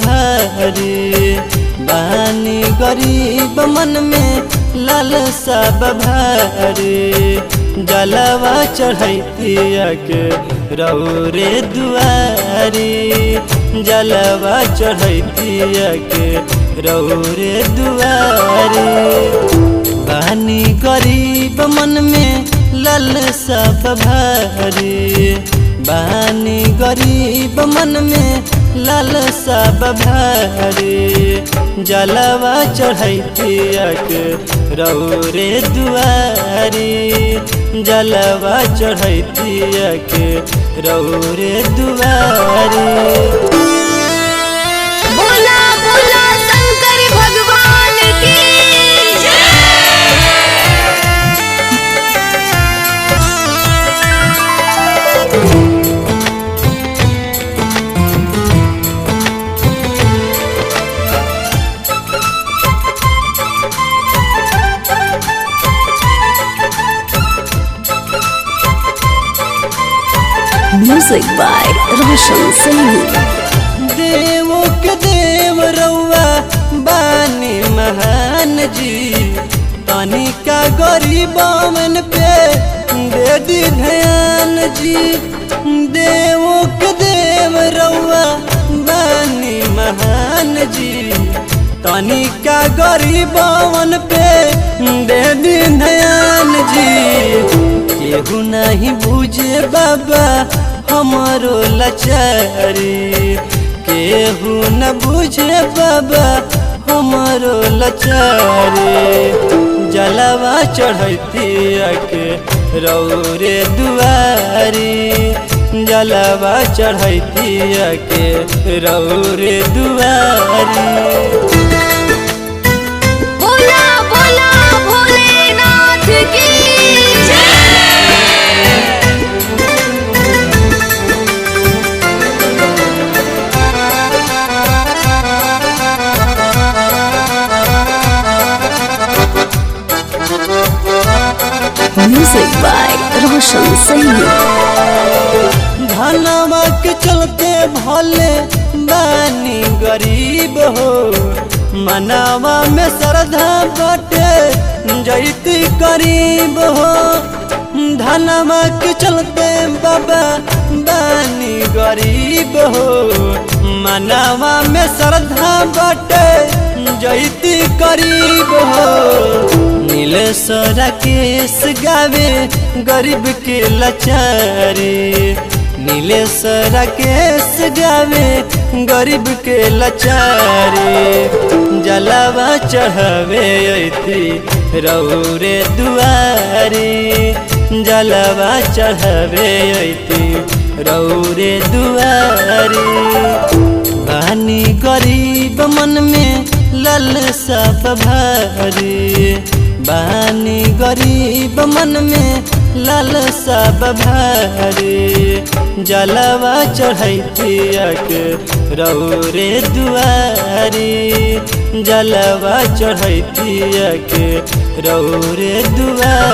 भारी, बानी गरीब मन में लालसा भारी, जलवा चढ़ैतिया के रौरे दुआरी, जलवा चढ़ैतिया के रौरे दुआरी। बानी गरीब मन में लालसा भारी, बानी गरीब मन में लालसा भारी, जलवा चढ़ैतिया के रौरे दुआरी, जलवा चढ़ैतिया के रौरे दुआरी। बोला बोला शंकर भगवान की म्यूजिक बाय रोशन सिंह। देवों के देव रउआ बानी महान जी, तनिका गरीबन पे दे दी ध्यान जी। देवों के देव रउआ बानी महान जी, तनिका गरीबन पे दे दी ध्यान जी। केहू नहीं बुझे बाबा हमारो लाचारी, केहू न बुझे बाबा हमारो लाचारी, जलवा चढ़ैतिया के रौरे दुआरी, जलवा चढ़ैतिया के रौरे दुआरी। बोला बोला भोलेनाथ की म्यूजिक बाय रोशन सिंह। धनवा के चलते भले बानी गरीब हो, मनवा में श्रद्धा बटे जैती करीब हो। धनवा के चलते बाबा बानी गरीब हो, मनवा में श्रद्धा बटे जैती करीब हो। नीलेश्वर केस गावे गरीब के लाचारी, नीलेश्वर केस गावे गरीब के लाचारी, जलवा चढ़ावे अइती रौरे दुआरी, जलवा चढ़ावे अइती रौरे दुआरी। बानी गरीब मन में लालसा भारी, बानी गरीब मन में लालसा भारी, जलवा चढ़ैतिया के रौरे दुआरी, जलवा चढ़ैतिया के रौरे दुआरी।